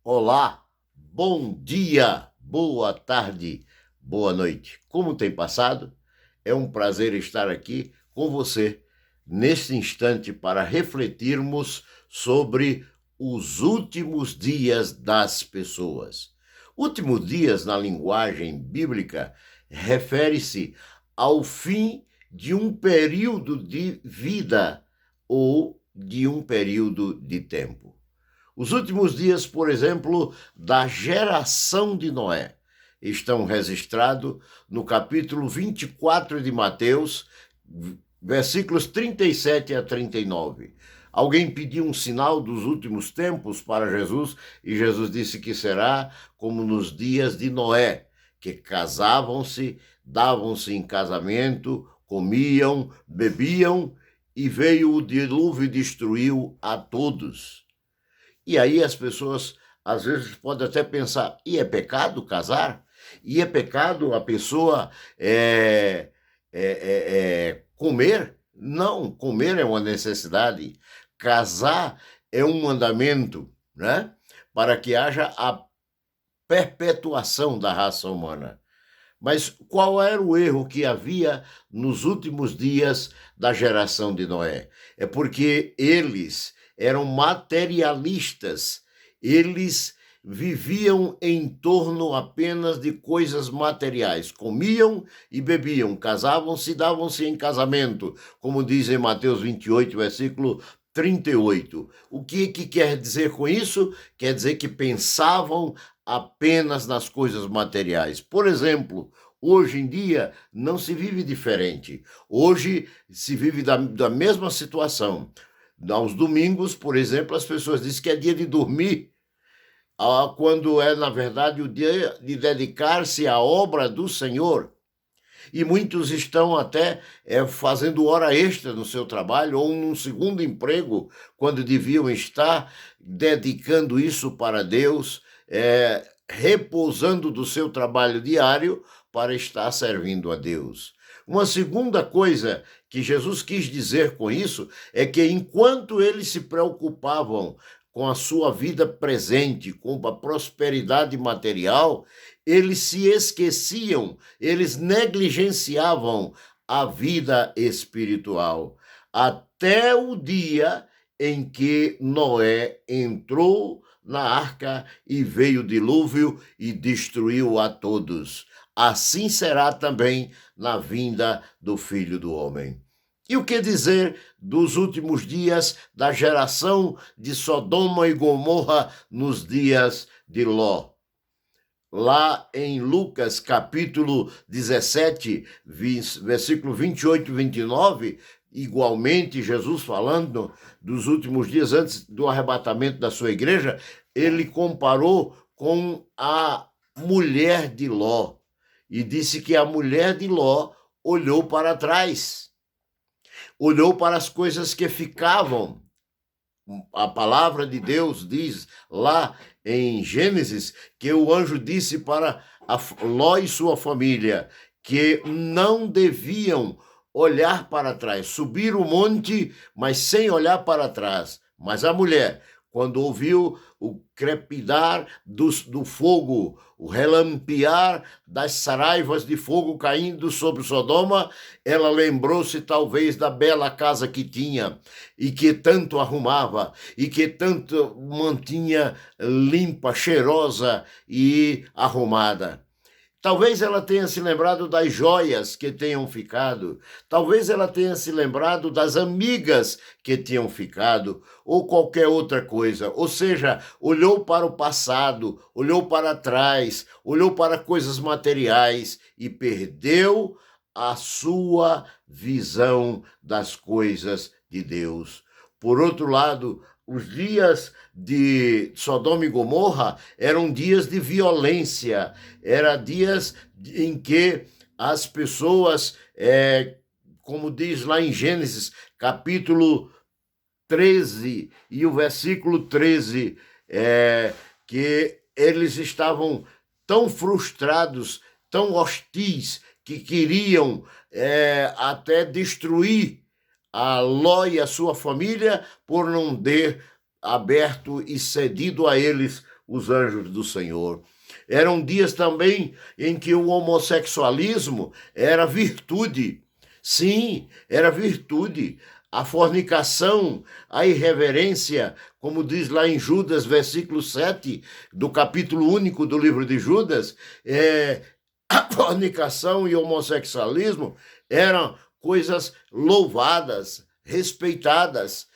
Olá, bom dia, boa tarde, boa noite. Como tem passado? É um prazer estar aqui com você neste instante para refletirmos sobre os últimos dias das pessoas. Últimos dias, na linguagem bíblica, refere-se ao fim de um período de vida ou de um período de tempo. Os últimos dias, por exemplo, da geração de Noé estão registrados no capítulo 24 de Mateus, versículos 37 a 39. Alguém pediu um sinal dos últimos tempos para Jesus e Jesus disse que será como nos dias de Noé, que casavam-se, davam-se em casamento, comiam, bebiam e veio o dilúvio e destruiu a todos. E aí as pessoas, às vezes, podem até pensar, e é pecado casar? E é pecado a pessoa comer? Não, comer é uma necessidade. Casar é um mandamento, né? Para que haja a perpetuação da raça humana. Mas qual era o erro que havia nos últimos dias da geração de Noé? É porque eles eram materialistas, eles viviam em torno apenas de coisas materiais, comiam e bebiam, casavam-se e davam-se em casamento, como diz em Mateus 28, versículo 38. O que quer dizer com isso? Quer dizer que pensavam apenas nas coisas materiais. Por exemplo, hoje em dia não se vive diferente. Hoje se vive da mesma situação. Aos domingos, por exemplo, as pessoas dizem que é dia de dormir, quando é, na verdade, o dia de dedicar-se à obra do Senhor. E muitos estão até fazendo hora extra no seu trabalho ou num segundo emprego, quando deviam estar dedicando isso para Deus, repousando do seu trabalho diário para estar servindo a Deus. Uma segunda coisa que Jesus quis dizer com isso é que enquanto eles se preocupavam com a sua vida presente, com a prosperidade material, eles se esqueciam, eles negligenciavam a vida espiritual, até o dia em que Noé entrou na arca e veio o dilúvio e destruiu a todos. Assim será também na vinda do Filho do Homem. E o que dizer dos últimos dias da geração de Sodoma e Gomorra nos dias de Ló? Lá em Lucas, capítulo 17, versículo 28 e 29, igualmente Jesus falando dos últimos dias antes do arrebatamento da sua igreja, ele comparou com a mulher de Ló e disse que a mulher de Ló olhou para trás, olhou para as coisas que ficavam. A palavra de Deus diz lá em Gênesis que o anjo disse para Ló e sua família que não deviam olhar para trás, subir o monte, mas sem olhar para trás. Mas a mulher, quando ouviu o crepidar do fogo, o relampear das saraivas de fogo caindo sobre Sodoma, ela lembrou-se talvez da bela casa que tinha e que tanto arrumava e que tanto mantinha limpa, cheirosa e arrumada. Talvez ela tenha se lembrado das joias que tenham ficado, talvez ela tenha se lembrado das amigas que tinham ficado, ou qualquer outra coisa. Ou seja, olhou para o passado, olhou para trás, olhou para coisas materiais e perdeu a sua visão das coisas de Deus. Por outro lado, os dias de Sodoma e Gomorra eram dias de violência, eram dias em que as pessoas, como diz lá em Gênesis, capítulo 13 e o versículo 13, que eles estavam tão frustrados, tão hostis, que queriam até destruir a Ló e a sua família por não ter aberto e cedido a eles os anjos do Senhor. Eram dias também em que o homossexualismo era virtude. Sim, era virtude. A fornicação, a irreverência, como diz lá em Judas, versículo 7, do capítulo único do livro de Judas, a fornicação e o homossexualismo eram coisas louvadas, respeitadas.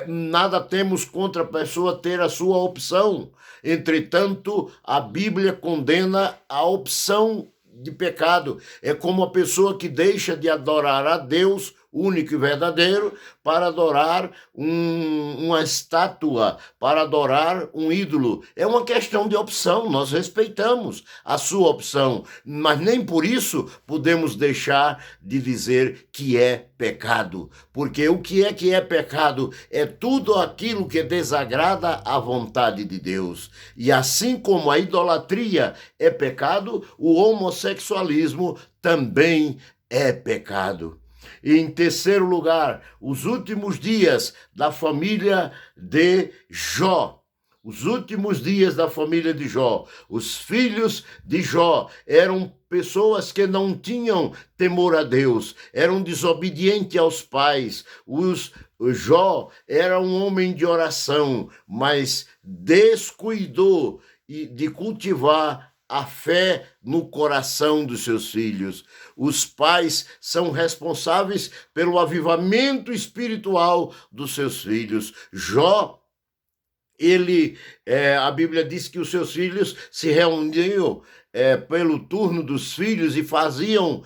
Nada temos contra a pessoa ter a sua opção. Entretanto, a Bíblia condena a opção de pecado. É como a pessoa que deixa de adorar a Deus, único e verdadeiro, para adorar uma estátua, para adorar um ídolo. É uma questão de opção, nós respeitamos a sua opção, mas nem por isso podemos deixar de dizer que é pecado, porque o que é pecado? É tudo aquilo que desagrada a vontade de Deus. E assim como a idolatria é pecado, o homossexualismo também é pecado. E em terceiro lugar, os últimos dias da família de Jó. Os últimos dias da família de Jó. Os filhos de Jó eram pessoas que não tinham temor a Deus, eram desobedientes aos pais. O Jó era um homem de oração, mas descuidou de cultivar a fé no coração dos seus filhos. Os pais são responsáveis pelo avivamento espiritual dos seus filhos. Jó, a Bíblia diz que os seus filhos se reuniam pelo turno dos filhos e faziam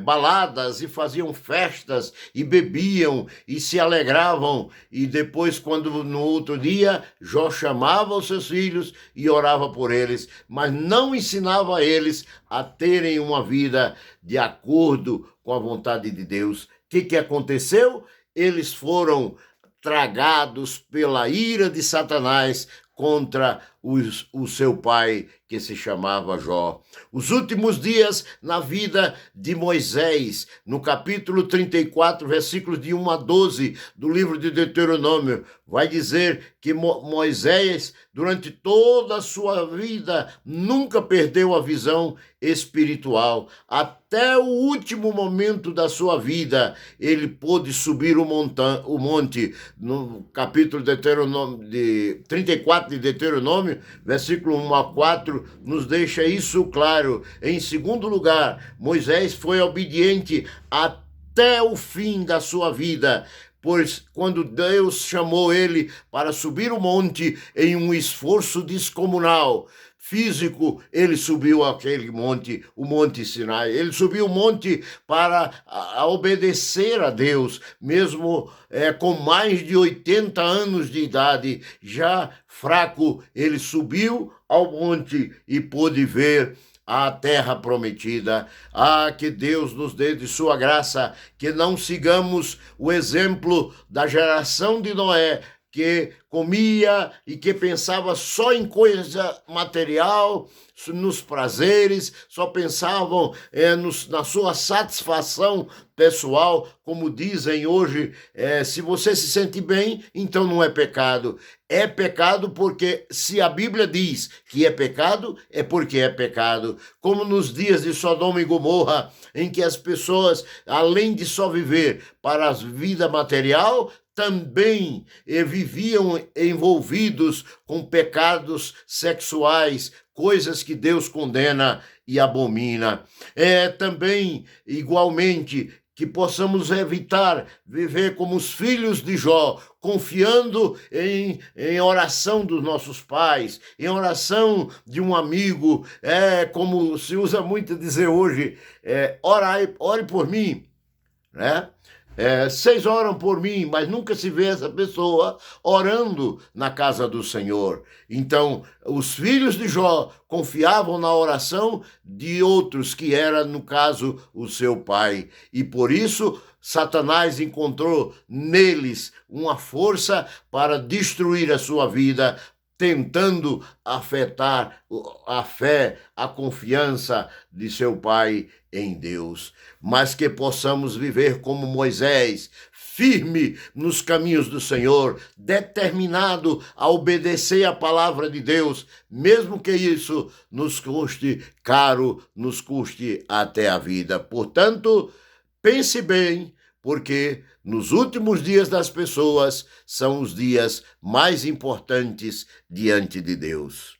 baladas e faziam festas e bebiam e se alegravam, e depois, quando no outro dia Jó chamava os seus filhos e orava por eles, mas não ensinava a eles a terem uma vida de acordo com a vontade de Deus. O que aconteceu? Eles foram tragados pela ira de Satanás contra o seu pai, que se chamava Jó. Os últimos dias na vida de Moisés, no capítulo 34, versículos de 1 a 12 do livro de Deuteronômio, vai dizer que Moisés, durante toda a sua vida, nunca perdeu a visão espiritual. Até o último momento da sua vida, ele pôde subir o monte. No capítulo de 34 de Deuteronômio, versículo 1 a 4, nos deixa isso claro. Em segundo lugar, Moisés foi obediente até o fim da sua vida, pois quando Deus chamou ele para subir o monte em um esforço descomunal, físico, ele subiu aquele monte, o Monte Sinai. Ele subiu o monte para obedecer a Deus, mesmo com mais de 80 anos de idade, já fraco, ele subiu ao monte e pôde ver a terra prometida. Que Deus nos dê de sua graça, que não sigamos o exemplo da geração de Noé, que comia e que pensava só em coisa material, nos prazeres, só pensavam na sua satisfação pessoal, como dizem hoje, se você se sente bem, então não é pecado. É pecado porque, se a Bíblia diz que é pecado, é porque é pecado. Como nos dias de Sodoma e Gomorra, em que as pessoas, além de só viver para a vida material, também viviam envolvidos com pecados sexuais, coisas que Deus condena e abomina. Também, igualmente, que possamos evitar viver como os filhos de Jó, confiando em oração dos nossos pais, em oração de um amigo, como se usa muito dizer hoje, ore por mim, né? Vocês oram por mim, mas nunca se vê essa pessoa orando na casa do Senhor. Então, os filhos de Jó confiavam na oração de outros, que era, no caso, o seu pai. E por isso, Satanás encontrou neles uma força para destruir a sua vida, tentando afetar a fé, a confiança de seu pai em Deus. Mas que possamos viver como Moisés, firme nos caminhos do Senhor, determinado a obedecer a palavra de Deus, mesmo que isso nos custe caro, nos custe até a vida. Portanto, pense bem, porque nos últimos dias das pessoas são os dias mais importantes diante de Deus.